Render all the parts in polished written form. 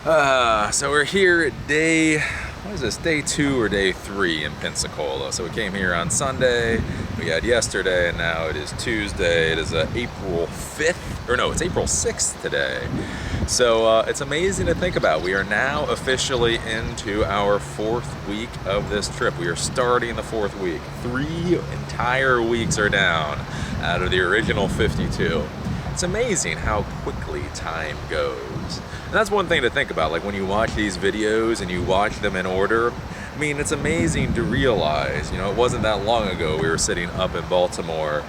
So we're here at what is this, day 2 or day 3 in Pensacola. So we came here on Sunday, we had yesterday, and now it is Tuesday. It is April 5th, or no, it's April 6th today. So it's amazing to think about. We are now officially into our 4th week of this trip. We are starting the 4th week. 3 entire weeks are down out of the original 52. It's amazing how quickly time goes. And that's one thing to think about, like when you watch these videos and you watch them in order, I mean, it's amazing to realize, you know, it wasn't that long ago we were sitting up in Baltimore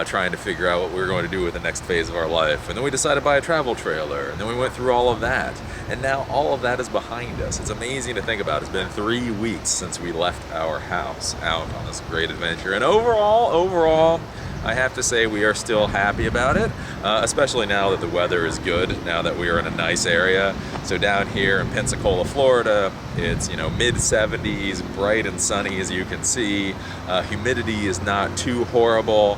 trying to figure out what we were going to do with the next phase of our life. And then we decided to buy a travel trailer, and then we went through all of that. And now all of that is behind us. It's amazing to think about. It's been 3 weeks since we left our house out on this great adventure. And overall, I have to say we are still happy about it, especially now that the weather is good, now that we are in a nice area. So down here in Pensacola, Florida, it's, you know, mid-70s, bright and sunny as you can see. Humidity is not too horrible,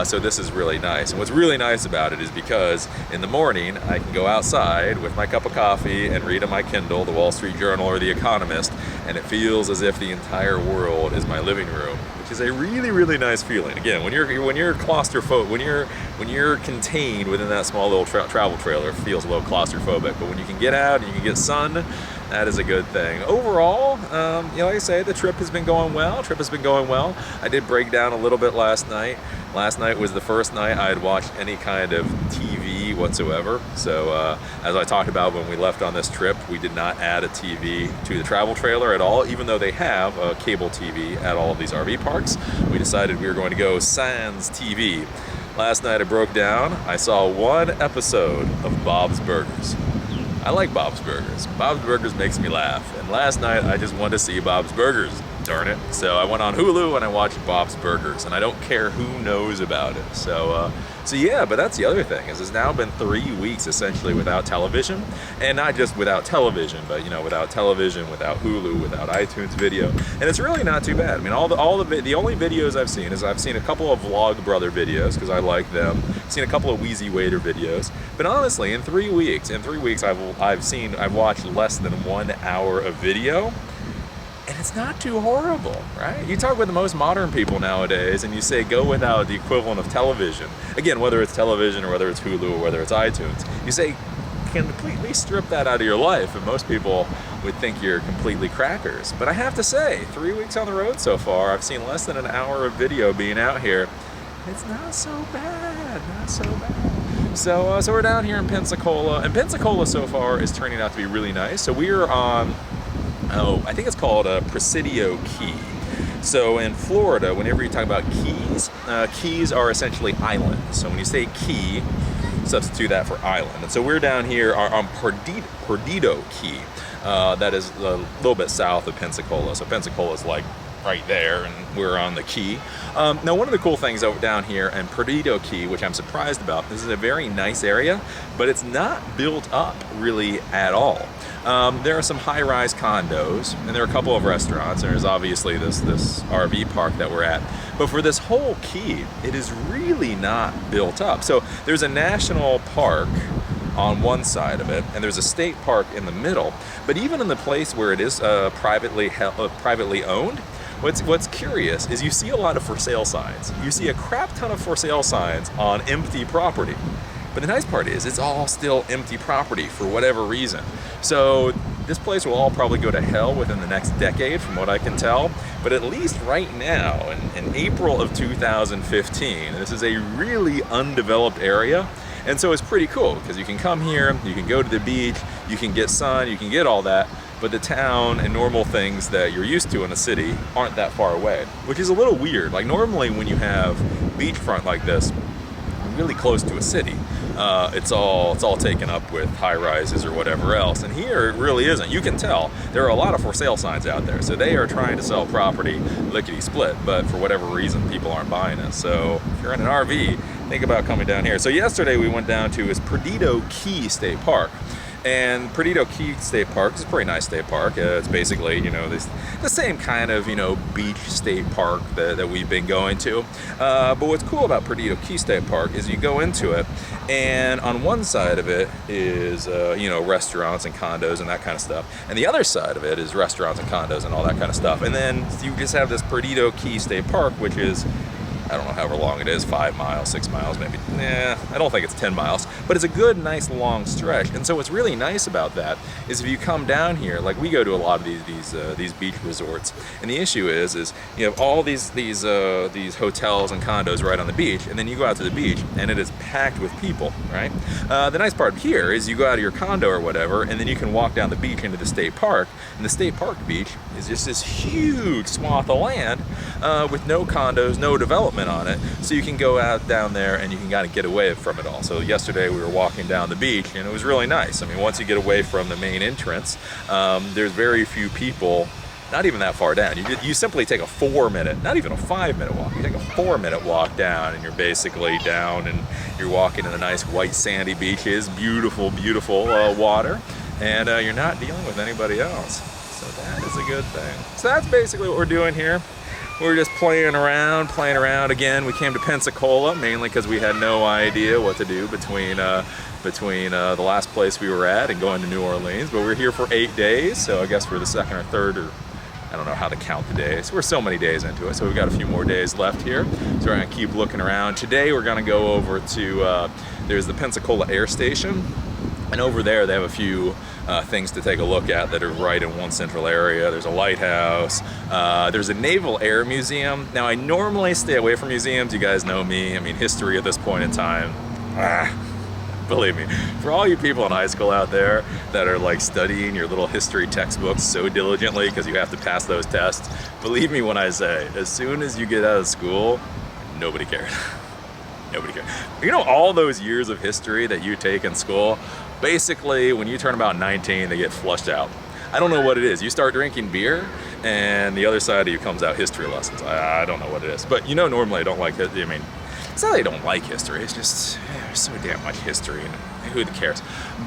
so this is really nice. And what's really nice about it is because in the morning I can go outside with my cup of coffee and read on my Kindle, the Wall Street Journal or the Economist, and it feels as if the entire world is my living room, which is a really nice feeling. Again, when you're claustrophobic, when you're contained within that small little travel trailer, it feels a little claustrophobic. But when you can get out and you can get sun, that is a good thing. Overall, you know, like I say, the trip has been going well. I did break down a little bit last night. Last night was the first night I had watched any kind of TV whatsoever. So as I talked about when we left on this trip, we did not add a TV to the travel trailer at all, even though they have a cable TV at all of these RV parks. We decided we were going to go sans TV. Last night I broke down. I saw one episode of Bob's Burgers. I like Bob's Burgers. Bob's Burgers makes me laugh. And last night I just wanted to see Bob's Burgers. Darn it. So I went on Hulu and I watched Bob's Burgers, and I don't care who knows about it. So yeah, but that's the other thing, is it's now been 3 weeks essentially without television, and not just without television, but, you know, without television, without Hulu, without iTunes video, and it's really not too bad. I mean, the only videos I've seen is I've seen a couple of Vlog Brother videos because I like them. I've seen a couple of Wheezy Waiter videos, but honestly, in 3 weeks, I've watched less than 1 hour of video. And it's not too horrible, right? You talk with the most modern people nowadays and you say go without the equivalent of television. Again, whether it's television or whether it's Hulu or whether it's iTunes, you say completely strip that out of your life, and most people would think you're completely crackers. But I have to say, 3 weeks on the road so far, I've seen less than an hour of video being out here. It's not so bad, So we're down here in Pensacola, and Pensacola so far is turning out to be really nice. So we are on, I think it's called Perdido Key. So in Florida, whenever you talk about keys, keys are essentially islands. So when you say key, substitute that for island. And so we're down here on Perdido Key. That is a little bit south of Pensacola. So Pensacola is like right there, and we're on the key. Now, one of the cool things over down here in Perdido Key, which I'm surprised about, this is a very nice area, but it's not built up really at all. There are some high-rise condos, and there are a couple of restaurants, and there's obviously this RV park that we're at. But for this whole key, it is really not built up. So there's a national park on one side of it, and there's a state park in the middle. But even in the place where it is privately owned, what's curious is you see a lot of for sale signs. You see a crap ton of for sale signs on empty property. But the nice part is it's all still empty property for whatever reason. So this place will all probably go to hell within the next decade, from what I can tell. But at least right now, in April of 2015, this is a really undeveloped area. And so it's pretty cool because you can come here, you can go to the beach, you can get sun, you can get all that. But the town and normal things that you're used to in a city aren't that far away, which is a little weird. Like normally when you have beachfront like this, really close to a city, it's all taken up with high rises or whatever else. And here it really isn't. You can tell there are a lot of for sale signs out there. So they are trying to sell property lickety split, but for whatever reason people aren't buying it. So if you're in an RV, think about coming down here. So yesterday we went down to Perdido Key State Park. And Perdido Key State Park is a pretty nice state park. It's basically, you know, the same kind of, you know, beach state park that we've been going to. But what's cool about Perdido Key State Park is you go into it, and on one side of it is, you know, restaurants and condos and that kind of stuff. And the other side of it is restaurants and condos and all that kind of stuff. And then you just have this Perdido Key State Park, which is, I don't know however long it is, 5 miles, 6 miles, maybe. I don't think it's 10 miles, but it's a good, nice, long stretch. And so what's really nice about that is if you come down here, like we go to a lot of these beach resorts, and the issue is you have all these hotels and condos right on the beach, and then you go out to the beach, and it is packed with people, right? The nice part here is you go out of your condo or whatever, and then you can walk down the beach into the state park, and the state park beach is just this huge swath of land with no condos, no development on it, so you can go out down there and you can kind of get away from it all. So yesterday we were walking down the beach and it was really nice. I mean, once you get away from the main entrance, there's very few people, not even that far down. You simply take a 4-minute, not even a 5-minute walk, you take a 4-minute walk down and you're basically down and you're walking in the nice white sandy beaches, beautiful, beautiful water, and you're not dealing with anybody else. So that is a good thing. So that's basically what we're doing here. We're just playing around again. We came to Pensacola mainly because we had no idea what to do between the last place we were at and going to New Orleans. But we're here for 8 days, so I guess we're the second or third, or I don't know how to count the days. We're so many days into it, so we've got a few more days left here. So we're gonna keep looking around. Today we're gonna go over to, there's the Pensacola Air Station. And over there, they have a few things to take a look at that are right in one central area. There's a lighthouse. There's a Naval Air Museum. Now, I normally stay away from museums. You guys know me. I mean, history at this point in time. Believe me, for all you people in high school out there that are like studying your little history textbooks so diligently because you have to pass those tests, believe me when I say, as soon as you get out of school, nobody cares. Nobody cares. You know, all those years of history that you take in school, basically when you turn about 19, they get flushed out. I don't know what it is. You start drinking beer and the other side of you comes out history lessons. I don't know what it is. But you know, normally I don't like it. I mean, it's not that I don't like history. It's just, there's so damn much history and who cares?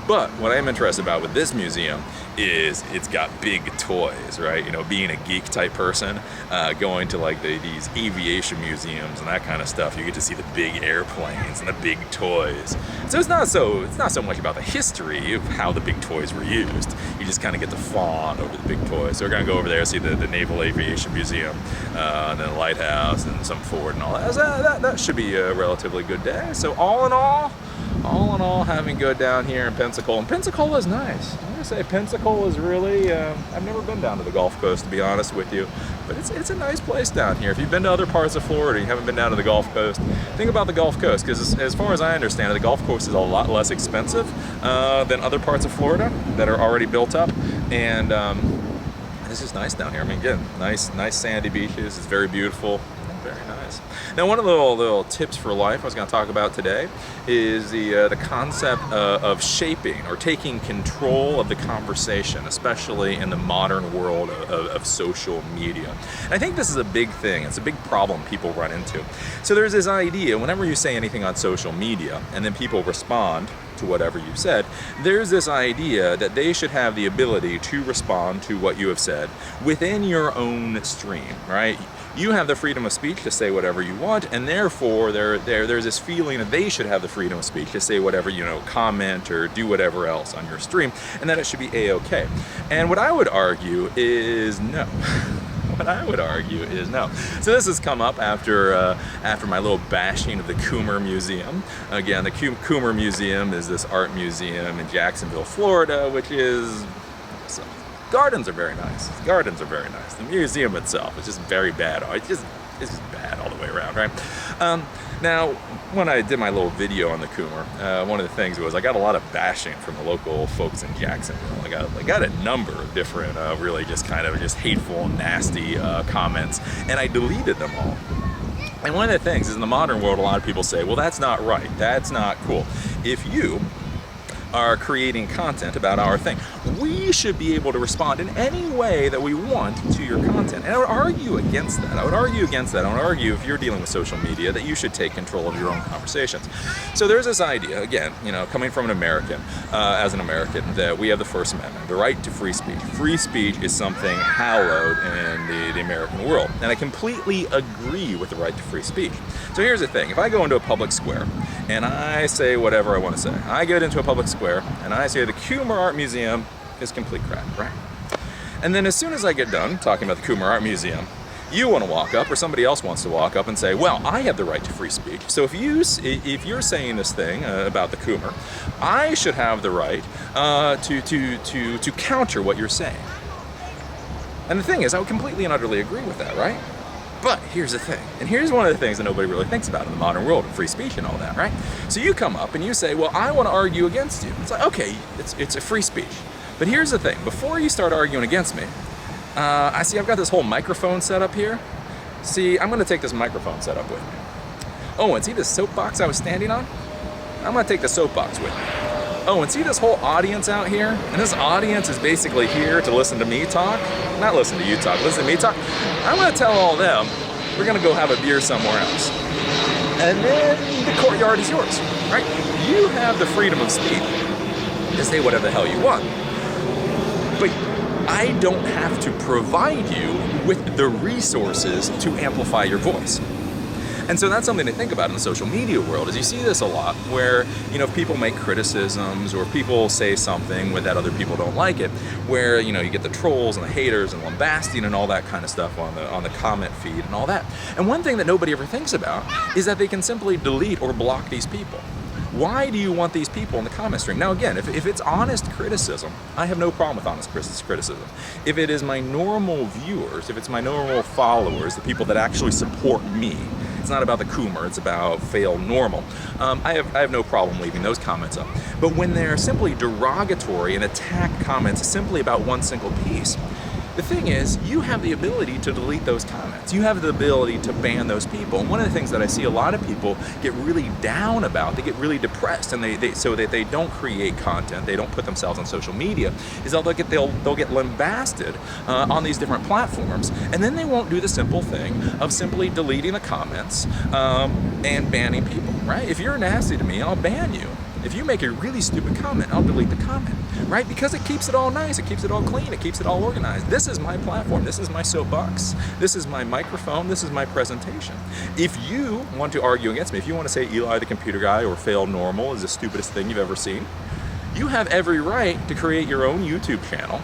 But what I'm interested about with this museum is it's got big toys, right? You know, being a geek type person, going to like these aviation museums and that kind of stuff, you get to see the big airplanes and the big toys. So it's not so much about the history of how the big toys were used. You just kind of get to fawn over the big toys. So we're gonna go over there, see the Naval Aviation Museum, and then the lighthouse and some Ford and all that. That should be a relatively good day. So all in all, having good down here in Pensacola. And Pensacola is nice. I'm gonna say Pensacola is really, I've never been down to the Gulf Coast, to be honest with you, but it's a nice place down here. If you've been to other parts of Florida, you haven't been down to the Gulf Coast, think about the Gulf Coast, because as far as I understand it, the Gulf Coast is a lot less expensive than other parts of Florida that are already built up, and it's just nice down here. I mean, again, nice sandy beaches. It's very beautiful. Very nice. Now, one of the little tips for life I was going to talk about today is the concept of shaping or taking control of the conversation, especially in the modern world of social media. And I think this is a big thing. It's a big problem people run into. So there's this idea, whenever you say anything on social media and then people respond to whatever you said, there's this idea that they should have the ability to respond to what you have said within your own stream, right? You have the freedom of speech to say whatever you want, and therefore there's this feeling that they should have the freedom of speech to say whatever, you know, comment or do whatever else on your stream, and that it should be a-okay. And what I would argue is no. What I would argue is no. So this has come up after my little bashing of the Coomer Museum. Again, the Coomer Museum is this art museum in Jacksonville, Florida, which is... Gardens are very nice. Gardens are very nice. The museum itself is just very bad. It's just bad all the way around, right? Now, when I did my little video on the Coomer, one of the things was I got a lot of bashing from the local folks in Jacksonville. I got a number of different, really just kind of just hateful, nasty comments, and I deleted them all. And one of the things is in the modern world, a lot of people say, well, that's not right. That's not cool. If you are creating content about our thing. We should be able to respond in any way that we want to your content. And I would argue against that. I would argue, if you're dealing with social media, that you should take control of your own conversations. So there's this idea, again, coming from an American, as an American, that we have the First Amendment, the right to free speech. Free speech is something hallowed in the American world. And I completely agree with the right to free speech. So here's the thing. If I go into a public square and I say whatever I want to say, I get into a public square and I say the Coomer Art Museum is complete crap, right? And then as soon as I get done talking about the Coomer Art Museum, you want to walk up, or somebody else wants to walk up and say, well, I have the right to free speech. So if you're saying this thing about the Coomer, I should have the right to counter what you're saying. And the thing is, I would completely and utterly agree with that, right? But here's the thing, and here's one of the things that nobody really thinks about in the modern world, free speech and all that, right? So you come up and you say, well, I want to argue against you. It's like, okay, it's a free speech. But here's the thing, before you start arguing against me, I've got this whole microphone set up here. See, I'm gonna take this microphone set up with me. Oh, and see this soapbox I was standing on? I'm gonna take the soapbox with me. Oh, and see this whole audience out here? And this audience is basically here to listen to me talk. Not listen to you talk, listen to me talk. I'm gonna tell all them, we're gonna go have a beer somewhere else. And then the courtyard is yours, right? You have the freedom of speech to say whatever the hell you want. But I don't have to provide you with the resources to amplify your voice. And so that's something to think about in the social media world, is you see this a lot where, if people make criticisms or people say something that other people don't like it, where, you get the trolls and the haters and lambasting and all that kind of stuff on the comment feed and all that. And one thing that nobody ever thinks about is that they can simply delete or block these people. Why do you want these people in the comment stream? Now again, if it's honest criticism, I have no problem with honest criticism. If it is my normal viewers, if it's my normal followers, the people that actually support me, it's not about the Coomer, it's about fail normal. I have no problem leaving those comments up. But when they're simply derogatory and attack comments simply about one single piece, the thing is, you have the ability to delete those comments. You have the ability to ban those people. And one of the things that I see a lot of people get really down about, they get really depressed, and so that they don't create content, they don't put themselves on social media, is they'll get lambasted on these different platforms, and then they won't do the simple thing of simply deleting the comments and banning people, right? If you're nasty to me, I'll ban you. If you make a really stupid comment, I'll delete the comment, right? Because it keeps it all nice, it keeps it all clean, it keeps it all organized. This is my platform, this is my soapbox, this is my microphone, this is my presentation. If you want to argue against me, if you want to say Eli the computer guy or fail normal is the stupidest thing you've ever seen, you have every right to create your own YouTube channel,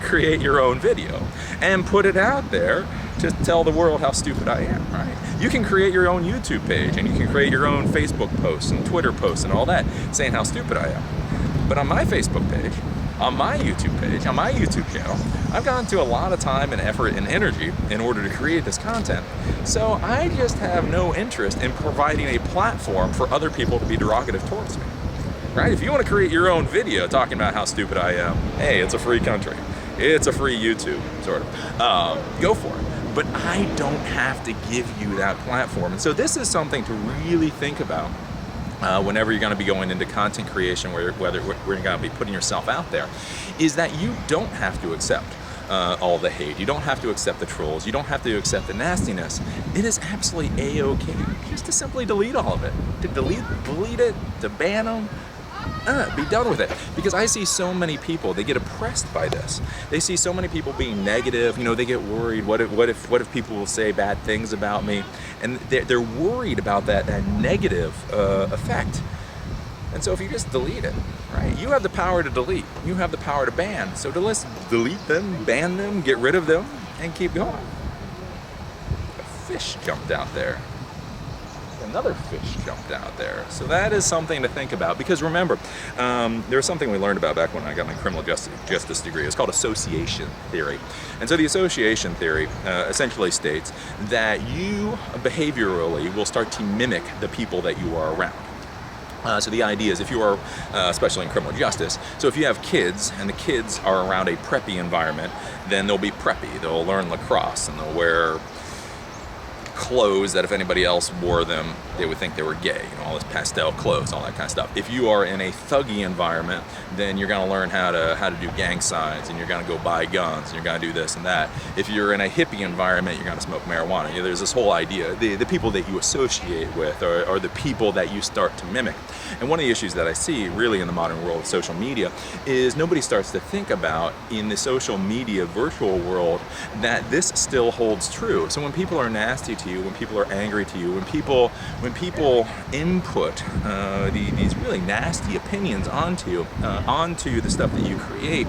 create your own video, and put it out there to tell the world how stupid I am, right? You can create your own YouTube page, and you can create your own Facebook posts and Twitter posts and all that, saying how stupid I am. But on my Facebook page, on my YouTube page, on my YouTube channel, I've gone to a lot of time and effort and energy in order to create this content. So I just have no interest in providing a platform for other people to be derogative towards me, right? If you want to create your own video talking about how stupid I am, hey, it's a free country. It's a free YouTube, sort of. Go for it. But I don't have to give you that platform. And so this is something to really think about whenever you're going to be going into content creation, whether you're going to be putting yourself out there, is that you don't have to accept all the hate. You don't have to accept the trolls. You don't have to accept the nastiness. It is absolutely A-okay just to simply delete all of it. To delete it, to ban them. Be done with it. Because I see so many people, they get oppressed by this. They see so many people being negative, they get worried, what if people will say bad things about me? And they're worried about that negative effect. And so if you just delete it, right? You have the power to delete. You have the power to ban. So let's delete them, ban them, get rid of them, and keep going. A fish jumped out there. Another fish jumped out there. So that is something to think about, because remember, there was something we learned about back when I got my criminal justice degree. It's called association theory. And so the association theory essentially states that you behaviorally will start to mimic the people that you are around. So the idea is, if you are, especially in criminal justice, so if you have kids and the kids are around a preppy environment, then they'll be preppy. They'll learn lacrosse and they'll wear clothes that if anybody else wore them, they would think they were gay. You know, all this pastel clothes, all that kind of stuff. If you are in a thuggy environment, then you're going to learn how to do gang signs, and you're going to go buy guns, and you're going to do this and that. If you're in a hippie environment, you're going to smoke marijuana. You know, there's this whole idea, the people that you associate with are the people that you start to mimic. And one of the issues that I see really in the modern world of social media is nobody starts to think about in the social media virtual world that this still holds true. So when people are nasty to you, when people are angry to you, when people input these really nasty opinions onto the stuff that you create,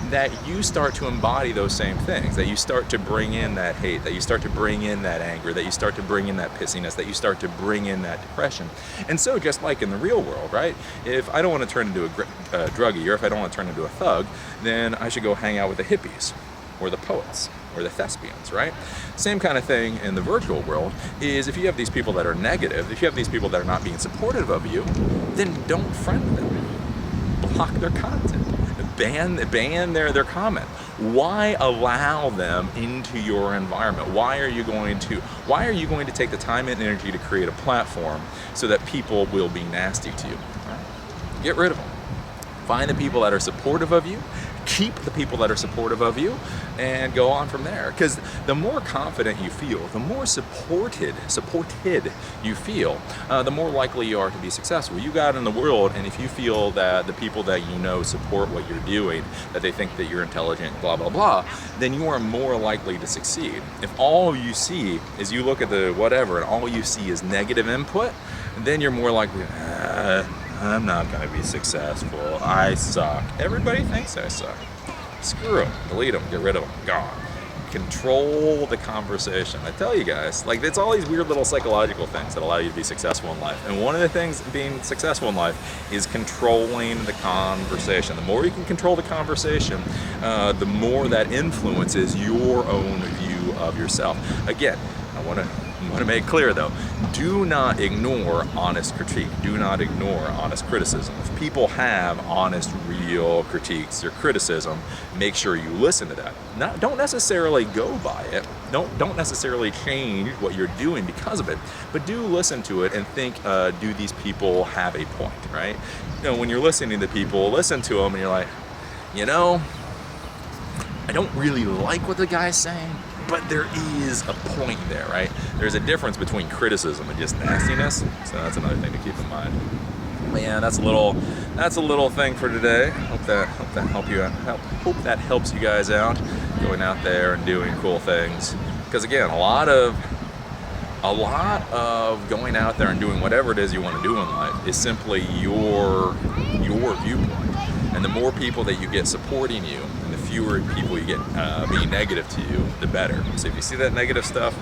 that you start to embody those same things, that you start to bring in that hate, that you start to bring in that anger, that you start to bring in that pissiness, that you start to bring in that depression. And so just like in the real world, right? If I don't want to turn into a druggie, or if I don't want to turn into a thug, then I should go hang out with the hippies or the poets or the thespians, right? Same kind of thing in the virtual world is if you have these people that are negative, if you have these people that are not being supportive of you, then don't friend them. Block their content. Ban their comment. Why allow them into your environment? Why are you going to take the time and energy to create a platform so that people will be nasty to you? Right? Get rid of them. Find the people that are supportive of you, keep the people that are supportive of you, and go on from there. Because the more confident you feel, the more supported you feel, the more likely you are to be successful. You go out in the world, and if you feel that the people that you know support what you're doing, that they think that you're intelligent, blah, blah, blah, then you are more likely to succeed. If all you see is you look at the whatever, and all you see is negative input, then you're more likely, I'm not going to be successful. I suck. Everybody thinks I suck. Screw them. Delete them. Get rid of them. Gone. Control the conversation. I tell you guys, like, it's all these weird little psychological things that allow you to be successful in life. And one of the things being successful in life is controlling the conversation. The more you can control the conversation, the more that influences your own view of yourself. Again, I want to make clear though, do not ignore honest critique. Do not ignore honest criticism. If people have honest, real critiques or criticism, make sure you listen to that. Don't necessarily go by it. Don't necessarily change what you're doing because of it, but do listen to it and think, do these people have a point, right? You know, when you're listening to people, listen to them and you're like, you know, I don't really like what the guy's saying, but there is a point there, right? There's a difference between criticism and just nastiness, so that's another thing to keep in mind. But yeah, that's a little thing for today. Hope that helps you guys out, going out there and doing cool things. Because again, a lot of going out there and doing whatever it is you want to do in life is simply your viewpoint. And the more people that you get supporting you, and the fewer people you get being negative to you, the better. So if you see that negative stuff,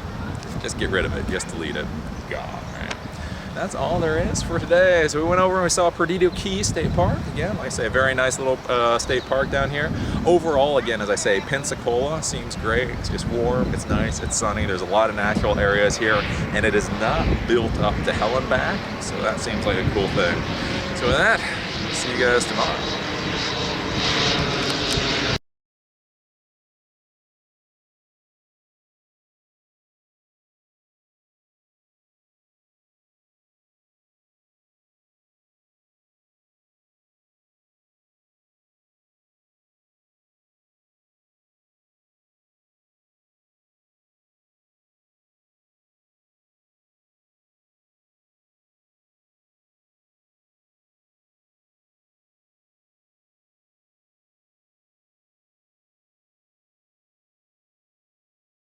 just get rid of it. Just delete it. Gone. Right? That's all there is for today. So we went over and we saw Perdido Key State Park. Again, like I say, a very nice little state park down here. Overall, again, as I say, Pensacola seems great. It's just warm. It's nice. It's sunny. There's a lot of natural areas here, and it is not built up to hell and back. So that seems like a cool thing. So with that, see you guys tomorrow.